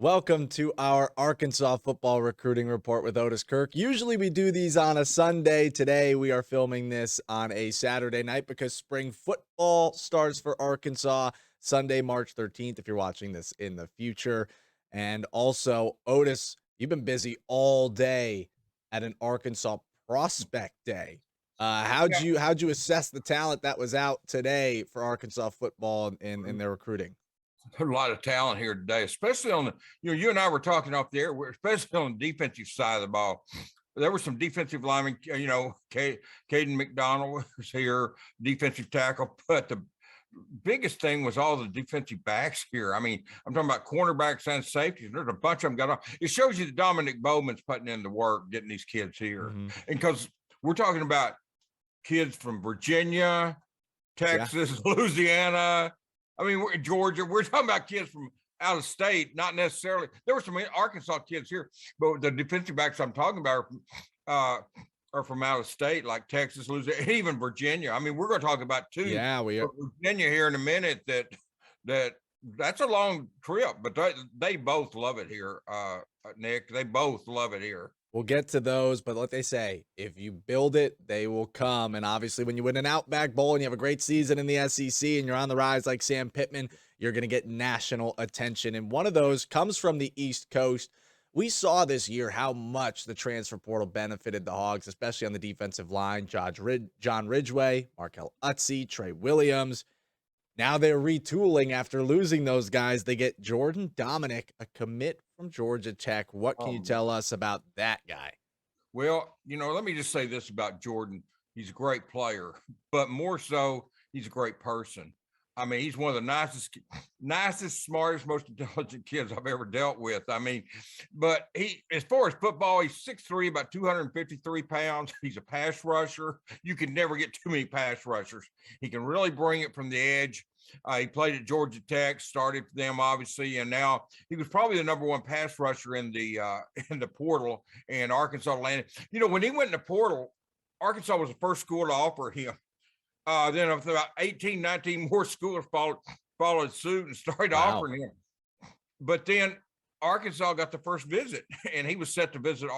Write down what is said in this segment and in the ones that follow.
Welcome to our Arkansas football recruiting report with Otis Kirk. Usually we do these on a Sunday. Today we are filming this on a Saturday night because spring football starts for Arkansas Sunday, March 13th, if you're watching this in the future. And also, Otis, you've been busy all day at an Arkansas prospect day. How'd you assess the talent that was out today for Arkansas football in their recruiting? A lot of talent here today, especially on the, you and I were talking off the air, especially on the defensive side of the ball. There were some defensive linemen, Caden McDonald was here, defensive tackle, but the biggest thing was all the defensive backs here. I mean, I'm talking about cornerbacks and safeties. There's a bunch of them got off. It shows you that Domineck Bowman's putting in the work, getting these kids here. And because we're talking about kids from Virginia, Texas, Louisiana, I mean, we're in Georgia. We're talking about kids from out of state, not necessarily. There were some Arkansas kids here, but the defensive backs I'm talking about are from out of state, like Texas, Louisiana, even Virginia. I mean, we're going to talk about two. Yeah, we are. Virginia here in a minute. That's a long trip, but they both love it here, Nick. They both love it here. We'll get to those, but like they say, if you build it, they will come. And obviously, when you win an Outback Bowl and you have a great season in the SEC and you're on the rise like Sam Pittman, you're going to get national attention. And one of those comes from the East Coast. We saw this year how much the transfer portal benefited the Hogs, especially on the defensive line. John Ridgeway, Markel Utze, Trey Williams. Now they're retooling after losing those guys. They get Jordan Domineck, a commit from Georgia Tech. What can you tell us about that guy? Well, let me just say this about Jordan. He's a great player, but more so, he's a great person. I mean, he's one of the nicest, smartest, most intelligent kids I've ever dealt with. I mean, but as far as football, he's 6'3", about 253 pounds. He's a pass rusher. You can never get too many pass rushers. He can really bring it from the edge. He played at Georgia Tech, started for them, obviously, and now he was probably the number one pass rusher in the portal, and Arkansas landed. When he went in the portal, Arkansas was the first school to offer him. Then about 18, 19 more schools followed suit and started offering him. But then Arkansas got the first visit, and he was set to visit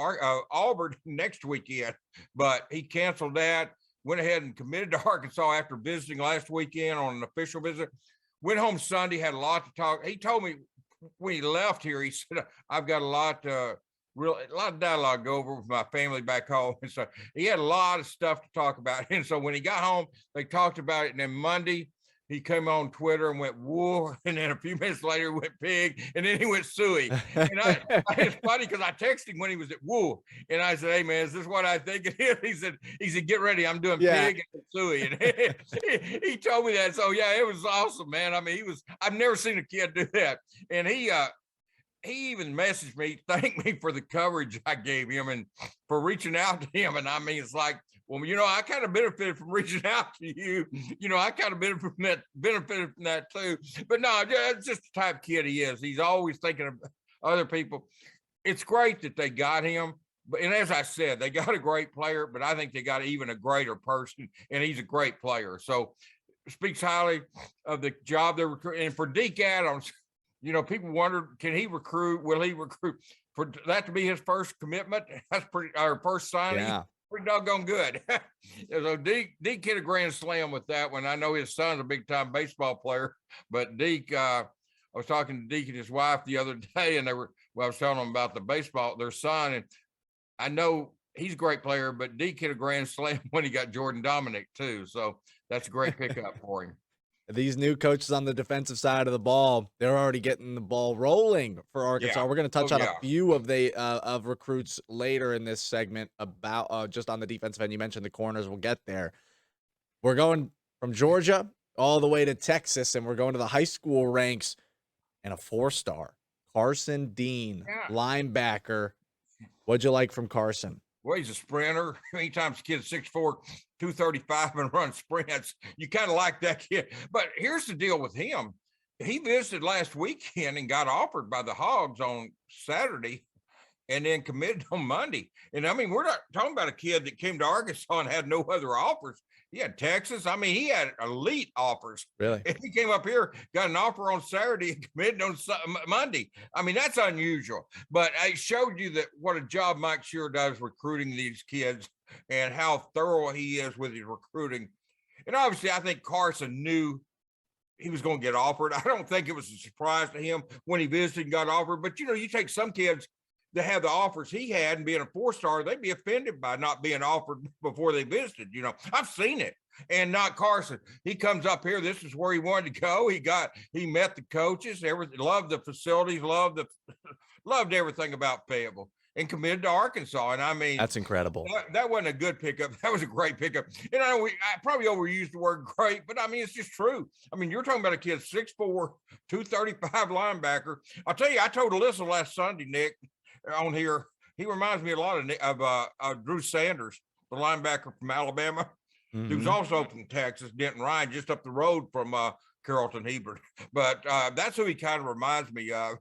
Auburn next weekend, but he canceled that. Went ahead and committed to Arkansas after visiting last weekend on an official visit. Went home Sunday, had a lot to talk. He told me when he left here, he said, I've got a lot of dialogue to go over with my family back home. And so he had a lot of stuff to talk about. And so when he got home, they talked about it. And then Monday, he came on Twitter and went, whoa. And then a few minutes later, he went pig. And then he went suey. And it's funny because I texted him when he was at woo. And I said, hey, man, is this what I think it is? He said, get ready. I'm doing pig and suey. And he told me that. So, yeah, it was awesome, man. I mean, I've never seen a kid do that. And he even messaged me, thanked me for the coverage I gave him and for reaching out to him. And I mean, it's like, well, I kind of benefited from reaching out to you. I kind of benefited from that too. But no, it's just the type of kid he is. He's always thinking of other people. It's great that they got him. And as I said, they got a great player, but I think they got even a greater person, and he's a great player. So speaks highly of the job they're recruiting. And for Deke Adams, people wondered, can he recruit? Will he recruit? For that to be his first commitment, that's our first signing. Yeah. Pretty doggone good. So Deke hit a grand slam with that one. I know his son's a big-time baseball player, but Deke, I was talking to Deke and his wife the other day, and I was telling them about their son, and I know he's a great player, but Deke hit a grand slam when he got Jordan Domineck too. So that's a great pickup for him. These new coaches on the defensive side of the ball, they're already getting the ball rolling for Arkansas. Yeah. We're going to touch on a few of recruits later in this segment about just on the defensive end. You mentioned the corners. We'll get there. We're going from Georgia all the way to Texas, and we're going to the high school ranks and a 4-star, Carson Dean, linebacker. What'd you like from Carson? Well, he's a sprinter. Anytime a kid's 6'4", 235 and runs sprints, you kind of like that kid. But here's the deal with him. He visited last weekend and got offered by the Hogs on Saturday. and then committed on Monday. And I mean, we're not talking about a kid that came to Arkansas and had no other offers. He had Texas. I mean, he had elite offers. Really? And he came up here, got an offer on Saturday, and committed on Monday. I mean, that's unusual. But I showed you that what a job Mike Shearer does recruiting these kids and how thorough he is with his recruiting. And obviously, I think Carson knew he was going to get offered. I don't think it was a surprise to him when he visited and got offered. But, you take some kids that have the offers he had and being a 4-star, they'd be offended by not being offered before they visited. I've seen it. And not Carson. He comes up here. This is where he wanted to go. He met the coaches, everything, loved the facilities, loved everything about Fayetteville, and committed to Arkansas. And I mean, that's incredible. That wasn't a good pickup. That was a great pickup. And I probably overused the word great, but I mean, it's just true. I mean, you're talking about a kid, 6'4", 235 linebacker. I'll tell you, I told Alyssa last Sunday, Nick, on here, he reminds me a lot of Drew Sanders, the linebacker from Alabama. Mm-hmm. He was also from Texas, Denton Ryan, just up the road from Carrollton Hebert. But that's who he kind of reminds me of.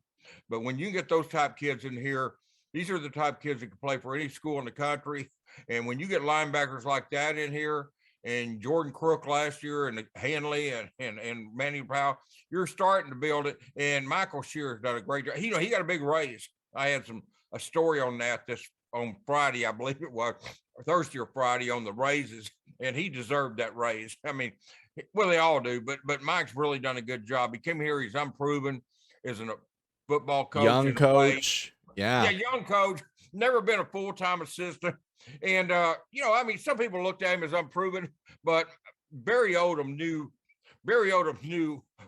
But when you get those type kids in here, these are the type of kids that can play for any school in the country. And when you get linebackers like that in here, and Jordan Crook last year, and Hanley and Manny Powell, you're starting to build it. And Michael Shearer's done a great job. He got a big raise. I had a story on that on Friday, I believe it was, or Thursday or Friday, on the raises, and he deserved that raise. I mean, well, they all do, but Mike's really done a good job. He came here, he's unproven, isn't a football coach. Young coach. Yeah, young coach, never been a full-time assistant. And, I mean, some people looked at him as unproven, but Barry Odom knew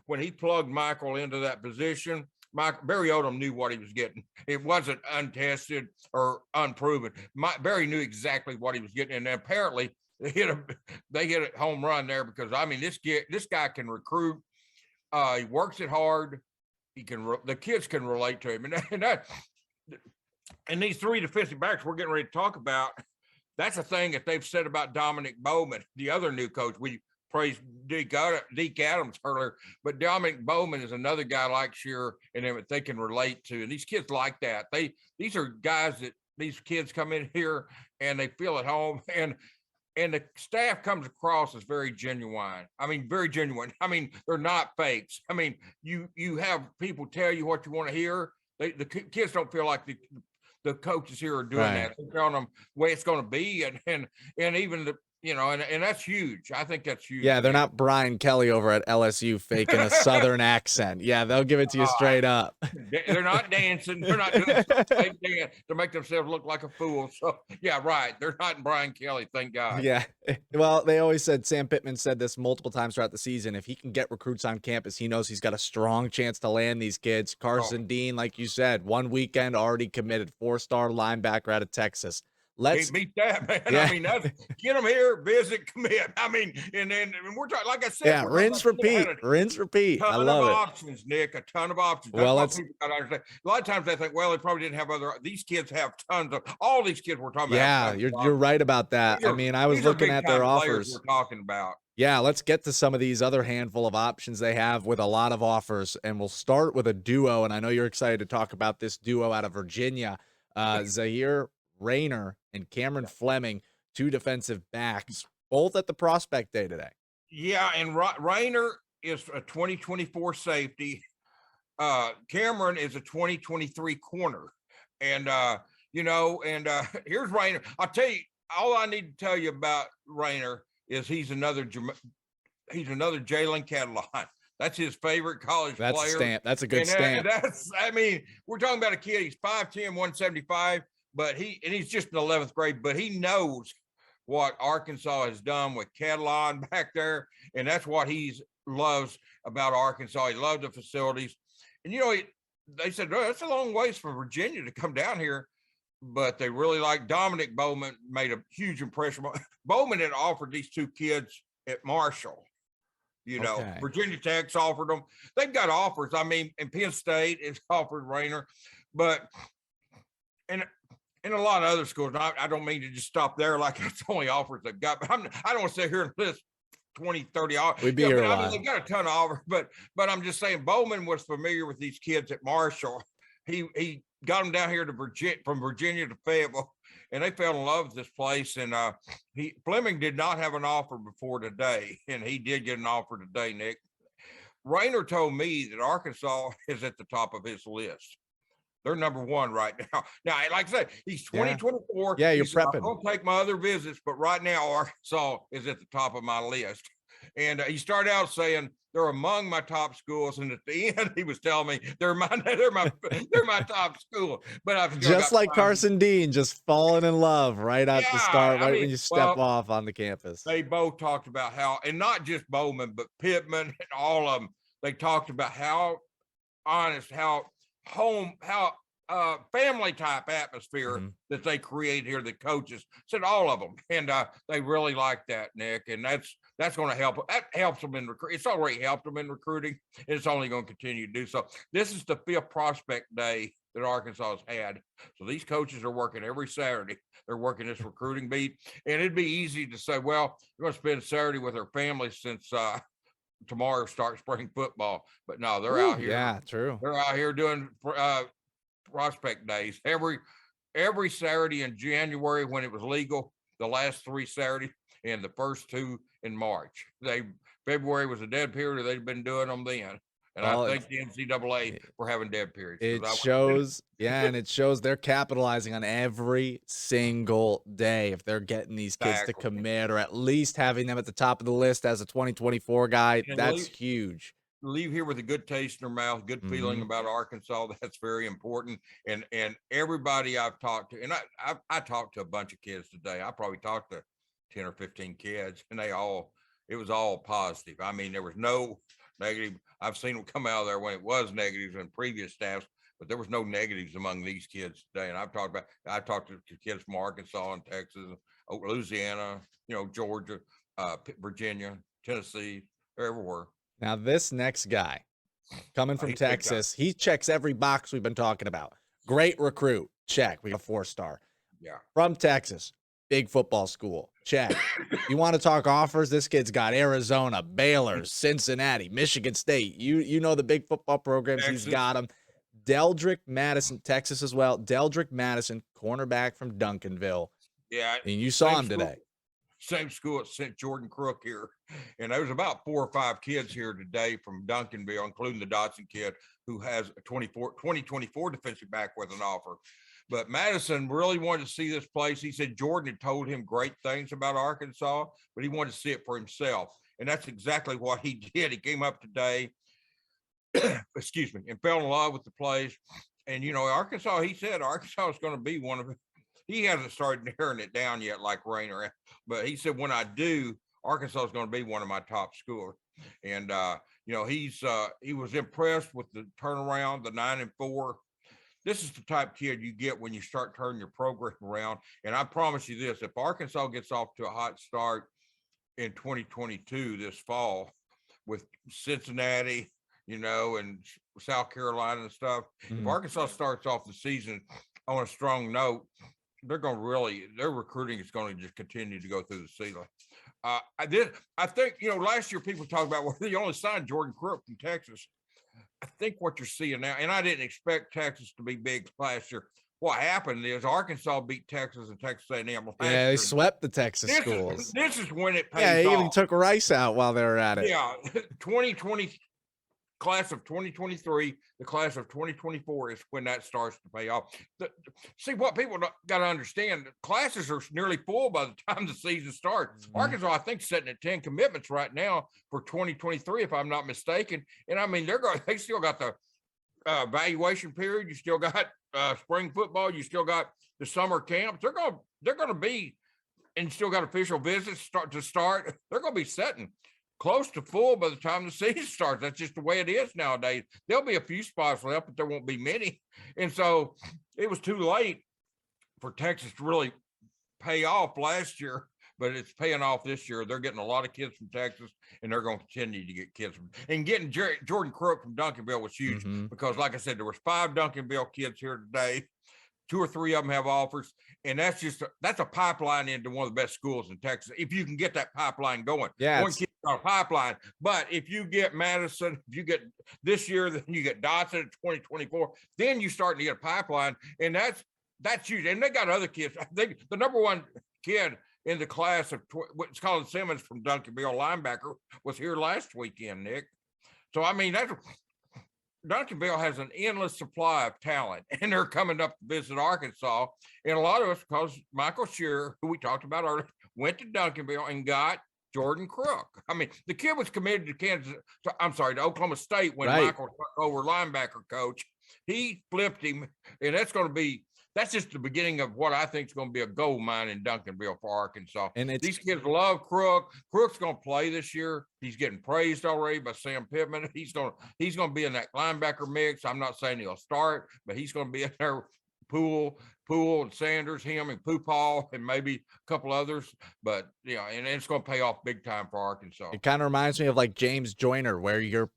when he plugged Michael into that position. Barry Odom knew what he was getting. It wasn't untested or unproven. Barry knew exactly what he was getting, and apparently they hit a home run there, because I mean, this guy can recruit. He works it hard. The kids can relate to him, and these 3 defensive backs we're getting ready to talk about. That's a thing that they've said about Domineck Bowman, the other new coach. We praised Deke Adams earlier, but Domineck Bowman is another guy like Shearer and that they can relate to. And these kids like that. These are guys that these kids come in here and they feel at home, and the staff comes across as very genuine. I mean, very genuine. I mean, they're not fakes. I mean, you have people tell you what you want to hear. The kids don't feel like the coaches here are doing that. They're telling them the way it's going to be, and even the and that's huge. I think that's huge. Yeah, they're not Brian Kelly over at LSU faking a Southern accent. Yeah, they'll give it to you straight up. They're not dancing. They're not doing something to make themselves look like a fool. So, yeah, right. They're not Brian Kelly, thank God. Yeah. Well, they always said, Sam Pittman said this multiple times throughout the season, if he can get recruits on campus, he knows he's got a strong chance to land these kids. Carson Dean, like you said, one weekend already committed, 4-star linebacker out of Texas. Let's beat that, man. Yeah. I mean, get them here, visit, commit. I mean, and we're talking, like I said, yeah, rinse, repeat. I love it. Options, Nick, a ton of options. That's what people gotta understand. A lot of times they think, well, they probably didn't have these kids have tons of, all these kids we're talking about. Yeah, you're right about that. I mean, I was looking at their offers. We're talking about. Yeah, let's get to some of these other handful of options they have with a lot of offers. And we'll start with a duo. And I know you're excited to talk about this duo out of Virginia. Zaire Rayner and Cameron Fleming, 2 defensive backs, both at the prospect day today. Yeah, and Rayner is a 2024 safety. Cameron is a 2023 corner. And, here's Rayner. I'll tell you, all I need to tell you about Rayner is he's another Jalen Catalon. That's his favorite college player. That's a good stamp. We're talking about a kid. He's 5'10", 175. But he's just in 11th grade, but he knows what Arkansas has done with Catalon back there, and that's what he loves about Arkansas. He loves the facilities. And, they said, oh, that's a long ways from Virginia to come down here, but they really like Domineck Bowman, made a huge impression. Bowman had offered these 2 kids at Marshall. Virginia Tech's offered them. They've got offers. I mean, and Penn State has offered Rayner, but and a lot of other schools. I don't mean to just stop there like that's the only offers they've got. But I don't want to sit here and list 20, 30 offers. We'd be here a while. They've got a ton of offers, but I'm just saying Bowman was familiar with these kids at Marshall. He got them down here to Virginia, from Virginia to Fayetteville, and they fell in love with this place. And Fleming did not have an offer before today, and he did get an offer today, Nick. Rayner told me that Arkansas is at the top of his list. They're number one right now. Now, like I said, he's 2024. Yeah, you're prepping. prepping. I'm going to take my other visits, but right now Arkansas is at the top of my list. And he started out saying they're among my top schools, and at the end he was telling me they're my top school. But I've just like Carson Dean, just falling in love right at the start, right when you step off on the campus. They both talked about how, and not just Bowman, but Pittman and all of them. They talked about how honest, how family type atmosphere that they create here. The coaches said all of them, and they really like that, Nick. And that's going to help. That helps them in recruiting. It's already helped them in recruiting, and it's only going to continue to do so. This is the 5th prospect day that Arkansas has had. So these coaches are working every Saturday. They're working this recruiting beat, and it'd be easy to say, well, you're going to spend Saturday with their families since tomorrow starts spring football. But no, they're out here. Yeah, true. They're out here doing prospect days every Saturday in January when it was legal, the last 3 Saturdays, and the first 2 in March. February was a dead period. They've been doing them then. And I thank the NCAA for having dead periods. It shows, and it shows they're capitalizing on every single day if they're getting these kids to commit, or at least having them at the top of the list as a 2024 guy. That's huge. Leave here with a good taste in their mouth, good feeling about Arkansas. That's very important. And everybody I've talked to, and I talked to a bunch of kids today. I probably talked to 10 or 15 kids, and it was all positive. I mean, there was no negative. I've seen them come out of there when it was negatives in previous staffs, but there was no negatives among these kids today. And I talked to kids from Arkansas and Texas, Louisiana, Georgia, Virginia, Tennessee, everywhere. Now, this next guy coming from Texas, he checks every box we've been talking about. Great recruit. Check. We got a 4-star. Yeah. From Texas. Big football school. Check. You want to talk offers? This kid's got Arizona, Baylor, Cincinnati, Michigan State. You know the big football programs. Texas. He's got them. Deldrick Madison, Texas as well. Deldrick Madison, cornerback from Duncanville. Yeah. And you saw him today. Same school at St. Jordan Crook here. And there was about 4 or 5 kids here today from Duncanville, including the Dotson kid who has a 2024 defensive back with an offer. But Madison really wanted to see this place. He said Jordan had told him great things about Arkansas, but he wanted to see it for himself. And that's exactly what he did. He came up today, excuse me, and fell in love with the place. And, Arkansas, he said Arkansas is going to be one of them. He hasn't started narrowing it down yet like Rayner, but he said, when I do, Arkansas is going to be one of my top schools. And, he was impressed with the turnaround, the 9-4. This is the type of kid you get when you start turning your program around. And I promise you this, if Arkansas gets off to a hot start in 2022 this fall with Cincinnati, and South Carolina and stuff, if Arkansas starts off the season on a strong note, their recruiting is going to just continue to go through the ceiling. I think, last year people talked about, well, they only signed Jordan Crook from Texas. I think what you're seeing now, and I didn't expect Texas to be big last year. What happened is Arkansas beat Texas and Texas A&M. Yeah, they swept the Texas schools. This is when it pays off. Yeah, they even off. took Rice out while they were at it. Yeah, 2020 class of 2023, the class of 2024 is when that starts to pay off. See, what people got to understand, classes are nearly full by the time the season starts. Arkansas, I think, sitting at 10 commitments right now for 2023, if I'm not mistaken. And I mean, they still got the evaluation period. You still got spring football. You still got the summer camps. They're going to be, and still got official visits start. They're going to be setting close to full by the time the season starts. That's just the way it is nowadays. There'll be a few spots left, but there won't be many. And so it was too late for Texas to really pay off last year, but it's paying off this year. They're getting a lot of kids from Texas, and they're going to continue to get kids and getting Jordan Crook from Duncanville was huge because, like I said, there was 5 Duncanville kids here today. 2 or 3 of them have offers, and that's a pipeline into one of the best schools in Texas. If you can get that pipeline going, Yeah, one kid on a pipeline. But if you get Madison, if you get this year, then you get Dotson in 2024, then you start to get a pipeline, and that's huge. And they got other kids. I think the number one kid in the class of what's called Simmons from Duncanville, linebacker, was here last weekend, Nick. So I mean, Duncanville has an endless supply of talent, and they're coming up to visit Arkansas. And a lot of us, because Michael Shearer, who we talked about earlier, went to Duncanville and got Jordan Crook. I mean, the kid was committed to Oklahoma State when Michael took over linebacker coach. He flipped him, and that's just the beginning of what I think is going to be a gold mine in Duncanville for Arkansas. And these kids love Crook. Crook's going to play this year. He's getting praised already by Sam Pittman. He's going to be in that linebacker mix. I'm not saying he'll start, but he's going to be in there. Poole and Sanders, him and Poopaw, and maybe a couple others. But yeah, and it's going to pay off big time for Arkansas. It kind of reminds me of like James Joyner, where your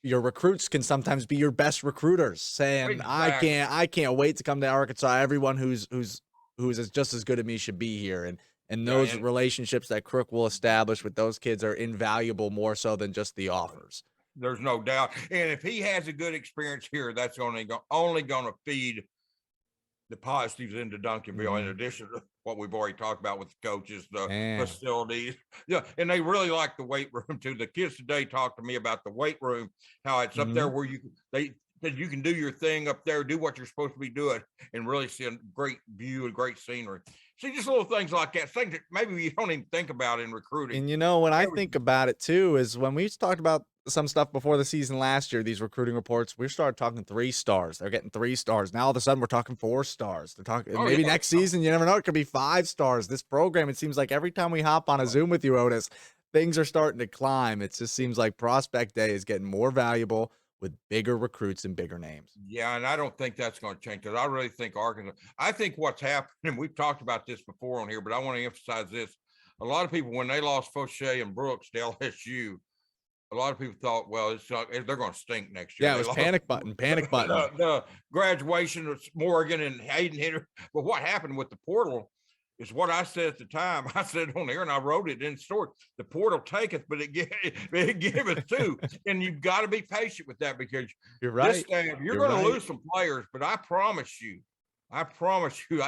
recruits can sometimes be your best recruiters, saying, exactly. I can't wait to come to Arkansas. Everyone who's just as good as me should be here. And those relationships that Crook will establish with those kids are invaluable, more so than just the offers. There's no doubt. And if he has a good experience here, that's only going to feed the positives into Duncanville, in addition to what we've already talked about with the coaches, the facilities. Yeah, and they really like the weight room too. The kids today talked to me about the weight room, how it's up there where you can do your thing up there, do what you're supposed to be doing, and really see a great view and great scenery. See, just little things like that, things that maybe you don't even think about in recruiting. And you know, when I think about it too, is when we talked about some stuff before the season last year, these recruiting reports, we started talking 3 stars. They're getting 3 stars. Now all of a sudden we're talking 4 stars. They're talking next season, you never know, it could be 5 stars. This program, it seems like every time we hop on a Zoom with you, Otis, things are starting to climb. It just seems like Prospect Day is getting more valuable with bigger recruits and bigger names. Yeah, and I don't think that's going to change, because I really think Arkansas, I think what's happening, we've talked about this before on here, but I want to emphasize this. A lot of people, when they lost Fauché and Brooks to LSU, a lot of people thought, well, they're going to stink next year. Yeah, it was panic button. The graduation of Morgan and Hayden Henry. But what happened with the portal is what I said at the time. I said on there, and I wrote it in the story. The portal taketh, but it giveth too. And you've got to be patient with that, because you're right. This staff, you're going to lose some players, but I promise you, I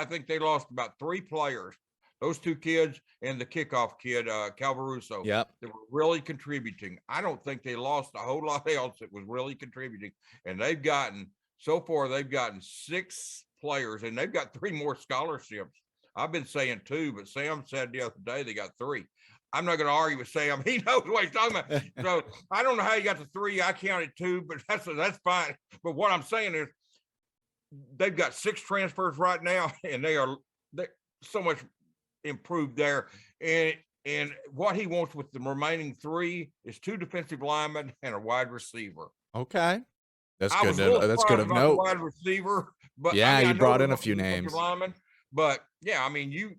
think they lost about 3 players. Those 2 kids and the kickoff kid, Calvaruso, that were really contributing. I don't think they lost a whole lot else that was really contributing. And so far, they've gotten 6 players, and they've got 3 more scholarships. I've been saying 2, but Sam said the other day they got 3. I'm not going to argue with Sam. He knows what he's talking about. So I don't know how you got the 3. I counted 2, but that's fine. But what I'm saying is they've got 6 transfers right now, and they're so much improved there. And what he wants with the remaining 3 is 2 defensive linemen and a wide receiver. Okay. That's good. That's good of note. Wide receiver, but yeah, you brought in a few names. Linemen, but yeah, I mean, you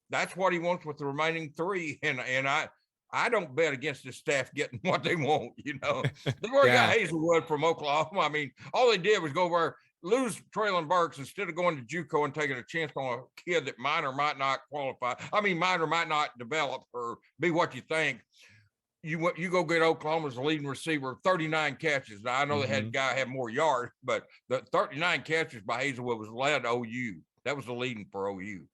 that's what he wants with the remaining 3. And I don't bet against this staff getting what they want, you know. They've already got Hazelwood from Oklahoma. I mean, all they did was go over, lose Traylon Burks instead of going to JUCO and taking a chance on a kid that might or might not qualify. I mean, might or might not develop or be what you think. You go get Oklahoma's leading receiver, 39 catches. Now, I know they had a guy have more yards, but the 39 catches by Hazelwood was led OU. That was the leading for OU.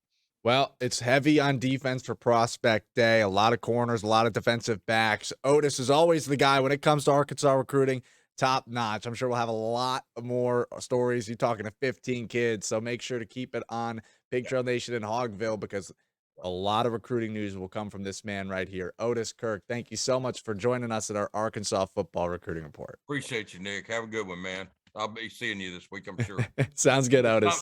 Well, it's heavy on defense for Prospect Day. A lot of corners, a lot of defensive backs. Otis is always the guy when it comes to Arkansas recruiting. Top notch. I'm sure we'll have a lot more stories. You're talking to 15 kids, so make sure to keep it on Big Trail Nation in Hogville, because a lot of recruiting news will come from this man right here. Otis Kirk, thank you so much for joining us at our Arkansas football recruiting report. Appreciate you, Nick. Have a good one, man. I'll be seeing you this week, I'm sure. Sounds good, Otis.